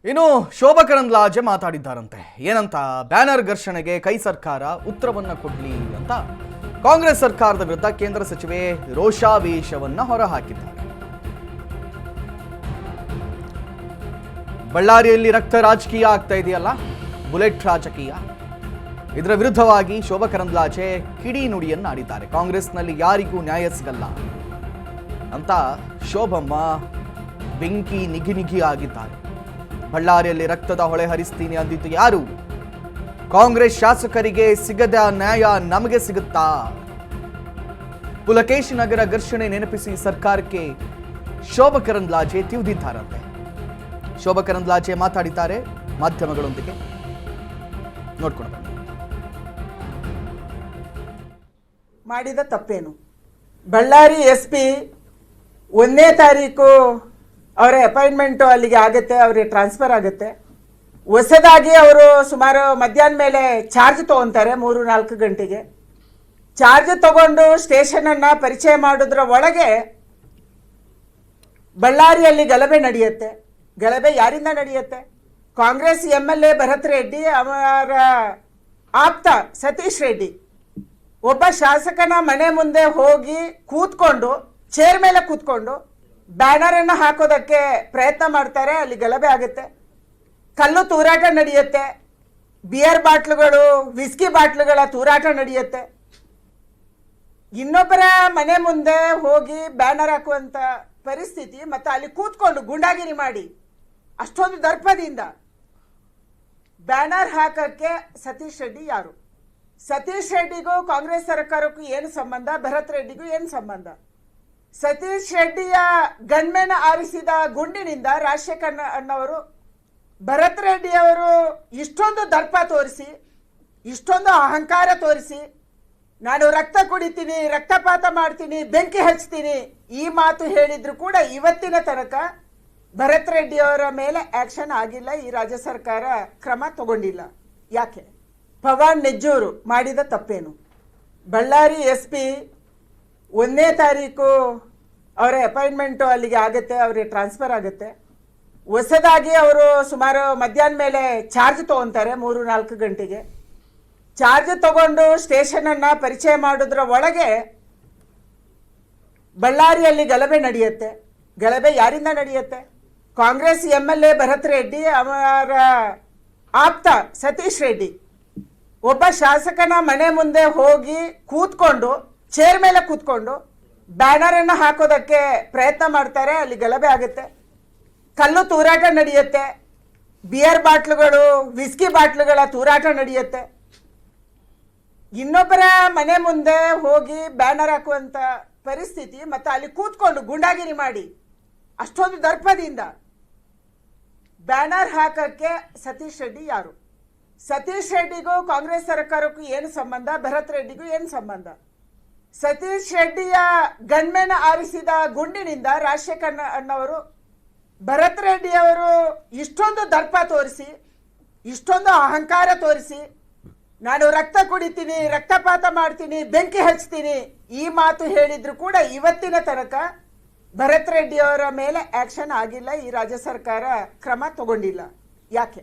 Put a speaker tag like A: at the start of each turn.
A: ಇನ್ನು ಶೋಭಾ ಕರಂದ್ಲಾಜೆ ಮಾತಾಡಿದ್ದಾರಂತೆ. ಏನಂತ? ಬ್ಯಾನರ್ ಘರ್ಷಣೆಗೆ ಕೈ ಸರ್ಕಾರ ಉತ್ತರವನ್ನ ಕೊಡ್ಲಿ ಅಂತ ಕಾಂಗ್ರೆಸ್ ಸರ್ಕಾರದ ವಿರುದ್ಧ ಕೇಂದ್ರ ಸಚಿವೆ ರೋಷಾವೇಶವನ್ನ ಹೊರಹಾಕಿದ್ದಾರೆ. ಬಳ್ಳಾರಿಯಲ್ಲಿ ರಕ್ತ ರಾಜಕೀಯ ಆಗ್ತಾ ಇದೆಯಲ್ಲ, ಬುಲೆಟ್ ರಾಜಕೀಯ, ಇದರ ವಿರುದ್ಧವಾಗಿ ಶೋಭಾ ಕರಂದ್ಲಾಜೆ ಕಿಡಿ ನುಡಿಯನ್ನ ಆಡಿದ್ದಾರೆ. ಕಾಂಗ್ರೆಸ್ನಲ್ಲಿ ಯಾರಿಗೂ ನ್ಯಾಯ ಸಿಗಲ್ಲ ಅಂತ ಶೋಭಮ್ಮ ಬೆಂಕಿ ನಿಗಿ ಆಗಿದ್ದಾರೆ. ಬಳ್ಳಾರಿಯಲ್ಲಿ ರಕ್ತದ ಹೊಳೆ ಹರಿಸ್ತೀನಿ ಅಂದಿದ್ದು ಯಾರು? ಕಾಂಗ್ರೆಸ್ ಶಾಸಕರಿಗೆ ಸಿಗದ ನ್ಯಾಯ ನಮಗೆ ಸಿಗುತ್ತಾ? ಪುಲಕೇಶಿ ನಗರ ಘರ್ಷಣೆ ನೆನಪಿಸಿ ಸರ್ಕಾರಕ್ಕೆ ಶೋಭಾ ಕರಂದ್ಲಾಜೆ ತಿವಿದಿದ್ದಾರಂತೆ. ಶೋಭಾ ಕರಂದ್ಲಾಜೆ ಮಾತಾಡಿದ್ದಾರೆ ಮಾಧ್ಯಮಗಳೊಂದಿಗೆ, ನೋಡ್ಕೊಂಡು ಬನ್ನಿ.
B: ಮಾಡಿದ ತಪ್ಪೇನು? ಬಳ್ಳಾರಿ SP 1ನೇ ತಾರೀಕು ಅವರ ಅಪಾಯಿಂಟ್ಮೆಂಟು ಅಲ್ಲಿಗೆ ಆಗುತ್ತೆ, ಅವರಿಗೆ ಟ್ರಾನ್ಸ್ಫರ್ ಆಗುತ್ತೆ. ಹೊಸದಾಗಿ ಅವರು ಸುಮಾರು ಮಧ್ಯಾಹ್ನ ಮೇಲೆ ಚಾರ್ಜ್ ತೊಗೊತಾರೆ, 3-4 ಗಂಟೆಗೆ ಚಾರ್ಜ್ ತಗೊಂಡು ಸ್ಟೇಷನನ್ನು ಪರಿಚಯ ಮಾಡೋದ್ರ ಒಳಗೆ ಬಳ್ಳಾರಿಯಲ್ಲಿ ಗಲಭೆ ನಡೆಯುತ್ತೆ. ಗಲಭೆ ಯಾರಿಂದ ನಡೆಯುತ್ತೆ? ಕಾಂಗ್ರೆಸ್ MLA ಭರತ್ ರೆಡ್ಡಿ, ಅವರ ಆಪ್ತ ಸತೀಶ್ ರೆಡ್ಡಿ ಒಬ್ಬ ಶಾಸಕನ ಮನೆ ಮುಂದೆ ಹೋಗಿ ಕೂತ್ಕೊಂಡು, ಚೇರ್ ಮೇಲೆ ಕೂತ್ಕೊಂಡು ಬ್ಯಾನರನ್ನು ಹಾಕೋದಕ್ಕೆ ಪ್ರಯತ್ನ ಮಾಡ್ತಾರೆ. ಅಲ್ಲಿ ಗಲಭೆ ಆಗುತ್ತೆ, ಕಲ್ಲು ತೂರಾಟ ನಡೆಯುತ್ತೆ, ಬಿಯರ್ ಬಾಟ್ಲುಗಳು, ವಿಸ್ಕಿ ಬಾಟ್ಲುಗಳ ತೂರಾಟ ನಡೆಯುತ್ತೆ. ಇನ್ನೊಬ್ಬರ ಮನೆ ಮುಂದೆ ಹೋಗಿ ಬ್ಯಾನರ್ ಹಾಕುವಂಥ ಪರಿಸ್ಥಿತಿ, ಮತ್ತು ಅಲ್ಲಿ ಕೂತ್ಕೊಂಡು ಗುಂಡಾಗಿರಿ ಮಾಡಿ ಅಷ್ಟೊಂದು ದರ್ಪದಿಂದ ಬ್ಯಾನರ್ ಹಾಕಕ್ಕೆ ಸತೀಶ್ ರೆಡ್ಡಿ ಯಾರು? ಸತೀಶ್ ರೆಡ್ಡಿಗೂ ಕಾಂಗ್ರೆಸ್ ಸರ್ಕಾರಕ್ಕೂ ಏನು ಸಂಬಂಧ? ಭರತ್ ರೆಡ್ಡಿಗೂ ಏನು ಸಂಬಂಧ? ಸತೀಶ್ ರೆಡ್ಡಿಯ ಗನ್ಮೆನ್ ಆರಿಸಿದ ಗುಂಡಿನಿಂದ ರಾಜಶೇಖರ್ ಅಣ್ಣವರು, ಭರತ್ ರೆಡ್ಡಿಯವರು ಇಷ್ಟೊಂದು ದರ್ಪ ತೋರಿಸಿ, ಇಷ್ಟೊಂದು ಅಹಂಕಾರ ತೋರಿಸಿ, ನಾನು ರಕ್ತ ಕುಡಿತೀನಿ, ರಕ್ತಪಾತ ಮಾಡ್ತೀನಿ, ಬೆಂಕಿ ಹಚ್ತೀನಿ ಈ ಮಾತು ಹೇಳಿದ್ರು ಕೂಡ ಇವತ್ತಿನ ತನಕ ಭರತ್ ರೆಡ್ಡಿಯವರ ಮೇಲೆ ಆಕ್ಷನ್ ಆಗಿಲ್ಲ. ಈ ರಾಜ್ಯ ಸರ್ಕಾರ ಕ್ರಮ ತಗೊಂಡಿಲ್ಲ. ಯಾಕೆ? ಪವನ್ ನೆಜ್ಜೂರು ಮಾಡಿದ ತಪ್ಪೇನು? ಬಳ್ಳಾರಿ SP 1ನೇ ತಾರೀಕು ಅವರ ಅಪಾಯಿಂಟ್ಮೆಂಟು ಅಲ್ಲಿಗೆ ಆಗುತ್ತೆ, ಅವರಿಗೆ ಟ್ರಾನ್ಸ್ಫರ್ ಆಗುತ್ತೆ. ಹೊಸದಾಗಿ ಅವರು ಸುಮಾರು ಮಧ್ಯಾಹ್ನ ಮೇಲೆ ಚಾರ್ಜ್ ತೊಗೊತಾರೆ, 3-4 ಗಂಟೆಗೆ ಚಾರ್ಜ್ ತಗೊಂಡು ಸ್ಟೇಷನನ್ನು ಪರಿಚಯ ಮಾಡೋದ್ರ ಒಳಗೆ ಬಳ್ಳಾರಿಯಲ್ಲಿ ಗಲಭೆ ನಡೆಯುತ್ತೆ. ಗಲಭೆ ಯಾರಿಂದ ನಡೆಯುತ್ತೆ? ಕಾಂಗ್ರೆಸ್ MLA ಭರತ್ ರೆಡ್ಡಿ, ಅವರ ಆಪ್ತ ಸತೀಶ್ ರೆಡ್ಡಿ ಒಬ್ಬ ಶಾಸಕನ ಮನೆ ಮುಂದೆ ಹೋಗಿ ಕೂತ್ಕೊಂಡು, ಚೇರ್ ಮೇಲೆ ಕೂತ್ಕೊಂಡು ಬ್ಯಾನರನ್ನು ಹಾಕೋದಕ್ಕೆ ಪ್ರಯತ್ನ ಮಾಡ್ತಾರೆ. ಅಲ್ಲಿ ಗಲಭೆ ಆಗುತ್ತೆ, ಕಲ್ಲು ತೂರಾಟ ನಡೆಯುತ್ತೆ, ಬಿಯರ್ ಬಾಟ್ಲುಗಳು, ವಿಸ್ಕಿ ಬಾಟ್ಲುಗಳ ತೂರಾಟ ನಡೆಯುತ್ತೆ. ಇನ್ನೊಬ್ಬರ ಮನೆ ಮುಂದೆ ಹೋಗಿ ಬ್ಯಾನರ್ ಹಾಕುವಂಥ ಪರಿಸ್ಥಿತಿ, ಮತ್ತು ಅಲ್ಲಿ ಕೂತ್ಕೊಂಡು ಗುಂಡಾಗಿರಿ ಮಾಡಿ ಅಷ್ಟೊಂದು ದರ್ಪದಿಂದ ಬ್ಯಾನರ್ ಹಾಕಕ್ಕೆ ಸತೀಶ್ ರೆಡ್ಡಿ ಯಾರು? ಸತೀಶ್ ರೆಡ್ಡಿಗೂ ಕಾಂಗ್ರೆಸ್ ಸರ್ಕಾರಕ್ಕೂ ಏನು ಸಂಬಂಧ? ಭರತ್ ರೆಡ್ಡಿಗೂ ಏನು ಸಂಬಂಧ? ಸತೀಶ್ ರೆಡ್ಡಿಯ ಗನ್ಮೆನ್ ಆರಿಸಿದ ಗುಂಡಿನಿಂದ ರಾಜಶೇಖರ್ ಅಣ್ಣವರು, ಭರತ್ ರೆಡ್ಡಿಯವರು ಇಷ್ಟೊಂದು ದರ್ಪ ತೋರಿಸಿ, ಇಷ್ಟೊಂದು ಅಹಂಕಾರ ತೋರಿಸಿ, ನಾನು ರಕ್ತ ಕುಡಿತೀನಿ, ರಕ್ತಪಾತ ಮಾಡ್ತೀನಿ, ಬೆಂಕಿ ಹಚ್ತೀನಿ ಈ ಮಾತು ಹೇಳಿದ್ರು ಕೂಡ ಇವತ್ತಿನ ತನಕ ಭರತ್ ರೆಡ್ಡಿಯವರ ಮೇಲೆ ಆಕ್ಷನ್ ಆಗಿಲ್ಲ. ಈ ರಾಜ್ಯ ಸರ್ಕಾರ ಕ್ರಮ ತಗೊಂಡಿಲ್ಲ. ಯಾಕೆ?